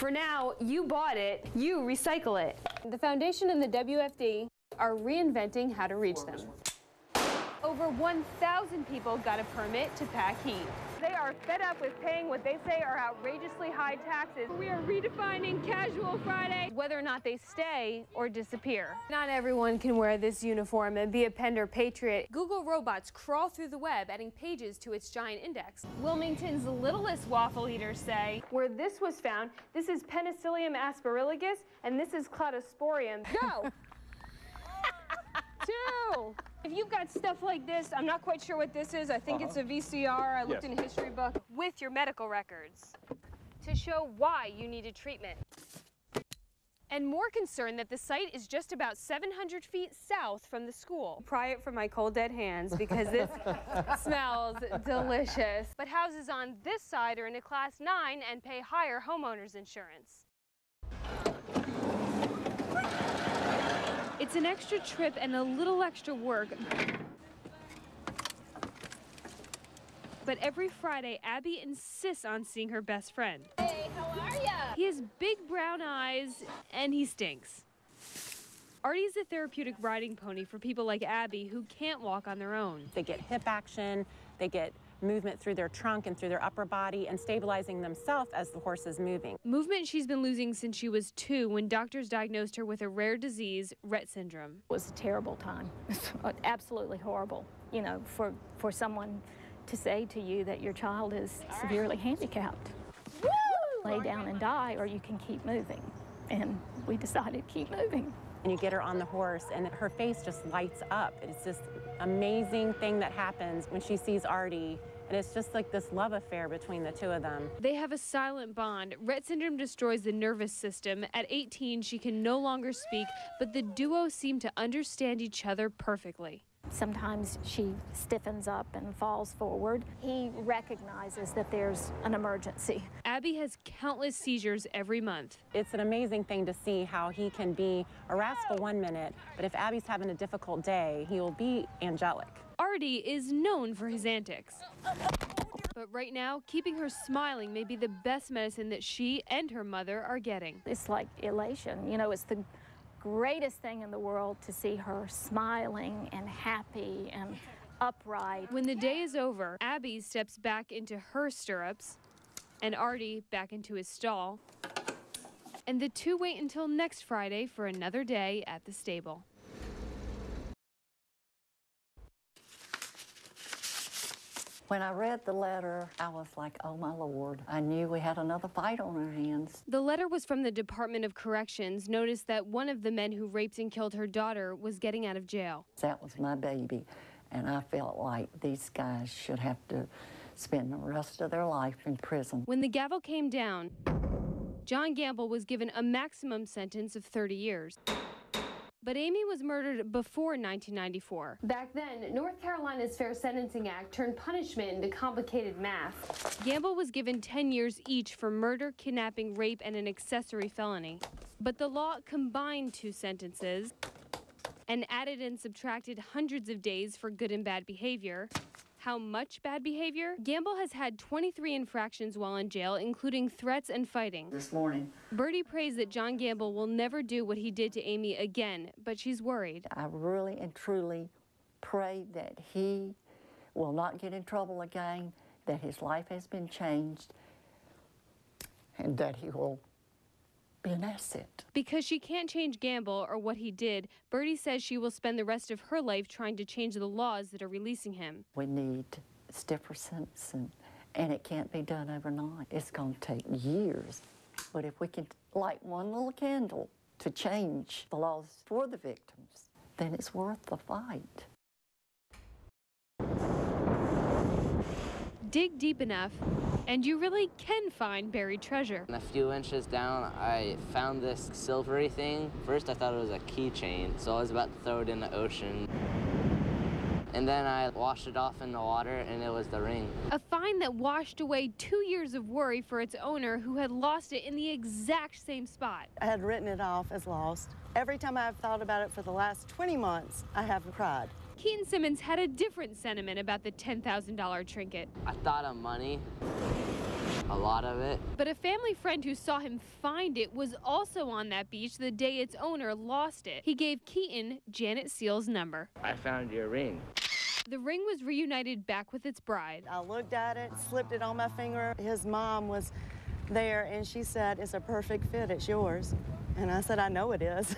For now, you bought it, you recycle it. The foundation and the WFD are reinventing how to reach them. Over 1,000 people got a permit to pack heat. They are fed up with paying what they say are outrageously high taxes. We are redefining Casual Friday, whether or not they stay or disappear. Not everyone can wear this uniform and be a Pender patriot. Google robots crawl through the web, adding pages to its giant index. Wilmington's littlest waffle eaters say, where this was found, this is Penicillium aspergillosus, and this is Cladosporium. Go! 2. If you've got stuff like this, I'm not quite sure what this is. I think it's a VCR. I looked in a history book. With your medical records to show why you needed treatment. And more concerned that the site is just about 700 feet south from the school. Pry it from my cold dead hands because this smells delicious. But houses on this side are in a class 9 and pay higher homeowners insurance. It's an extra trip and a little extra work. But every Friday, Abby insists on seeing her best friend. Hey, how are ya? He has big brown eyes and he stinks. Artie's a therapeutic riding pony for people like Abby who can't walk on their own. They get hip action, they get movement through their trunk and through their upper body and stabilizing themselves as the horse is moving. Movement she's been losing since she was 2 when doctors diagnosed her with a rare disease, Rett syndrome. It was a terrible time. Absolutely horrible, you know, for someone to say to you that your child is severely handicapped. Woo! Lay down and die or you can keep moving. And we decided to keep moving. And you get her on the horse and her face just lights up. It's just amazing thing that happens when she sees Artie. And it's just like this love affair between the two of them. They have a silent bond. Rett syndrome destroys the nervous system. At 18, she can no longer speak, but the duo seem to understand each other perfectly. Sometimes she stiffens up and falls forward. He recognizes that there's an emergency. Abby has countless seizures every month. It's an amazing thing to see how he can be a rascal 1 minute, but if Abby's having a difficult day, he'll be angelic. Artie is known for his antics. But right now, keeping her smiling may be the best medicine that she and her mother are getting. It's like elation. You know, it's the greatest thing in the world to see her smiling and happy and upright. When the day is over, Abby steps back into her stirrups and Artie back into his stall. And the two wait until next Friday for another day at the stable. When I read the letter, I was like, oh my Lord. I knew we had another fight on our hands. The letter was from the Department of Corrections. Noticed that one of the men who raped and killed her daughter was getting out of jail. That was my baby, and I felt like these guys should have to spend the rest of their life in prison. When the gavel came down, John Gamble was given a maximum sentence of 30 years. But Amy was murdered before 1994. Back then, North Carolina's Fair Sentencing Act turned punishment into complicated math. Gamble was given 10 years each for murder, kidnapping, rape, and an accessory felony. But the law combined 2 sentences and added and subtracted hundreds of days for good and bad behavior. How much bad behavior? Gamble has had 23 infractions while in jail, including threats and fighting. This morning, Birdie prays that John Gamble will never do what he did to Amy again, but she's worried. I really and truly pray that he will not get in trouble again, that his life has been changed, and that he will be an asset. Because she can't change Gamble or what he did, Birdie says she will spend the rest of her life trying to change the laws that are releasing him. We need stiffer sentencing, and it can't be done overnight. It's going to take years. But if we can light one little candle to change the laws for the victims, then it's worth the fight. Dig deep enough, and you really can find buried treasure. A few inches down, I found this silvery thing. First, I thought it was a keychain, so I was about to throw it in the ocean. And then I washed it off in the water, and it was the ring. A find that washed away 2 years of worry for its owner, who had lost it in the exact same spot. I had written it off as lost. Every time I've thought about it for the last 20 months, I have cried. Keaton Simmons had a different sentiment about the $10,000 trinket. I thought of money, a lot of it. But a family friend who saw him find it was also on that beach the day its owner lost it. He gave Keaton Janet Seal's number. I found your ring. The ring was reunited back with its bride. I looked at it, slipped it on my finger. His mom was there, and she said, "It's a perfect fit, it's yours." And I said, "I know it is."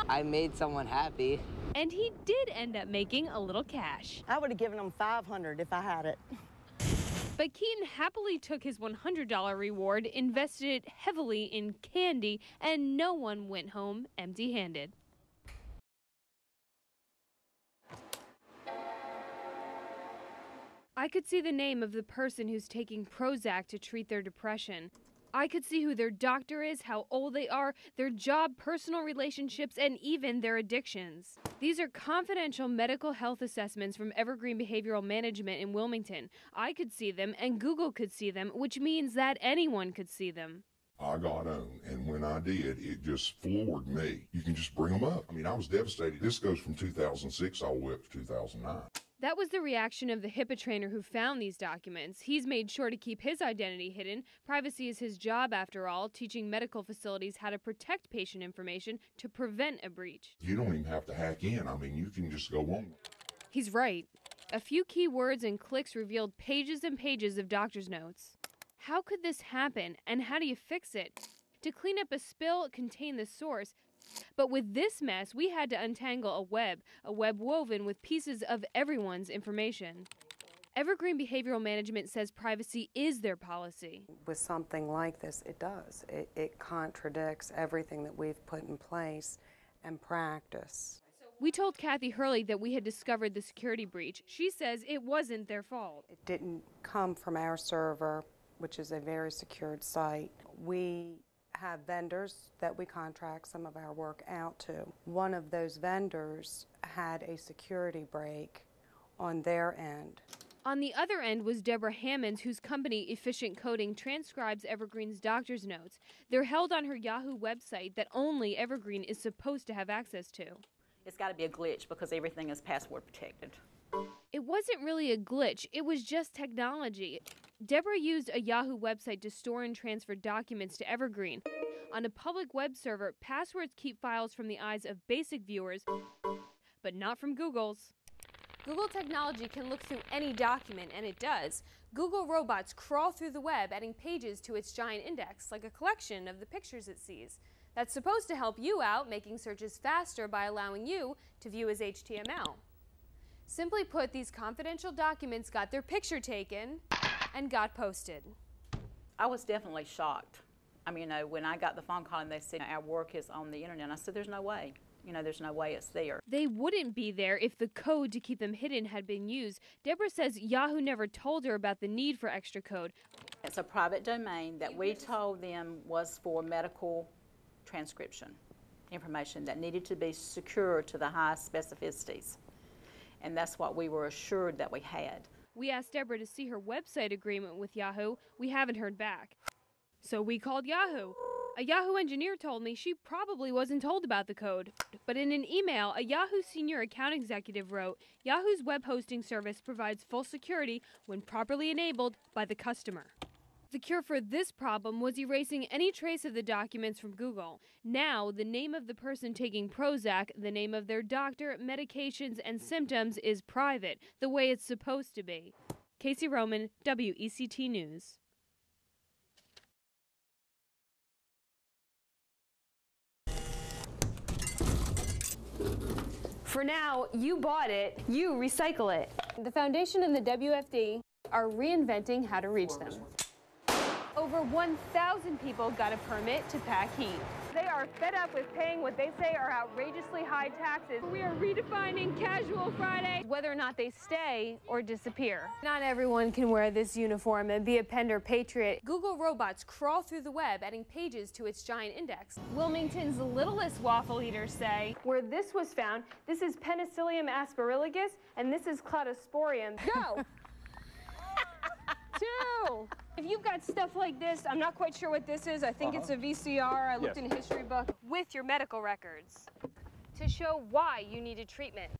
I made someone happy. And he did end up making a little cash. I would have given him $500 if I had it. But Keaton happily took his $100 reward, invested it heavily in candy, and no one went home empty-handed. I could see the name of the person who's taking Prozac to treat their depression. I could see who their doctor is, how old they are, their job, personal relationships, and even their addictions. These are confidential medical health assessments from Evergreen Behavioral Management in Wilmington. I could see them, and Google could see them, which means that anyone could see them. I got on, and when I did, it just floored me. You can just bring them up. I mean, I was devastated. This goes from 2006 all the way up to 2009. That was the reaction of the HIPAA trainer who found these documents. He's made sure to keep his identity hidden. Privacy is his job, after all, teaching medical facilities how to protect patient information to prevent a breach. You don't even have to hack in. I mean, you can just go on. He's right. A few key words and clicks revealed pages and pages of doctor's notes. How could this happen, and how do you fix it? To clean up a spill, contain the source. But with this mess, we had to untangle a web woven with pieces of everyone's information. Evergreen Behavioral Management says privacy is their policy. With something like this, it does. It contradicts everything that we've put in place and practice. We told Kathy Hurley that we had discovered the security breach. She says it wasn't their fault. It didn't come from our server, which is a very secured site. We have vendors that we contract some of our work out to. One of those vendors had a security break on their end. On the other end was Deborah Hammonds, whose company, Efficient Coding, transcribes Evergreen's doctor's notes. They're held on her Yahoo website that only Evergreen is supposed to have access to. It's got to be a glitch because everything is password protected. It wasn't really a glitch, it was just technology. Deborah used a Yahoo website to store and transfer documents to Evergreen. On a public web server, passwords keep files from the eyes of basic viewers, but not from Google's. Google technology can look through any document, and it does. Google robots crawl through the web, adding pages to its giant index, like a collection of the pictures it sees. That's supposed to help you out, making searches faster by allowing you to view as HTML. Simply put, these confidential documents got their picture taken and got posted. I was definitely shocked. I mean, when I got the phone call and they said our work is on the internet, I said, there's no way. There's no way it's there. They wouldn't be there if the code to keep them hidden had been used. Deborah says Yahoo never told her about the need for extra code. It's a private domain that we told them was for medical transcription information that needed to be secure to the highest specificities. And that's what we were assured that we had. We asked Deborah to see her website agreement with Yahoo. We haven't heard back. So we called Yahoo. A Yahoo engineer told me she probably wasn't told about the code. But in an email, a Yahoo senior account executive wrote, Yahoo's web hosting service provides full security when properly enabled by the customer. The cure for this problem was erasing any trace of the documents from Google. Now, the name of the person taking Prozac, the name of their doctor, medications, and symptoms is private, the way it's supposed to be. Casey Roman, WECT News. For now, you bought it, you recycle it. The Foundation and the WFD are reinventing how to reach them. Over 1,000 people got a permit to pack heat. They are fed up with paying what they say are outrageously high taxes. We are redefining Casual Friday, whether or not they stay or disappear. Not everyone can wear this uniform and be a Pender patriot. Google robots crawl through the web, adding pages to its giant index. Wilmington's littlest waffle eaters say, where this was found, this is Penicillium aspergillosus, and this is Cladosporium. Go! 2. If you've got stuff like this, I'm not quite sure what this is. I think it's a VCR. I looked in a history book. With your medical records to show why you needed treatment.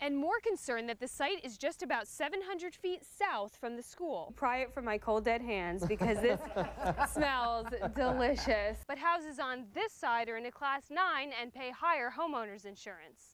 and more concerned that the site is just about 700 feet south from the school. Pry it from my cold dead hands because this smells delicious. But houses on this side are in a Class 9 and pay higher homeowners insurance.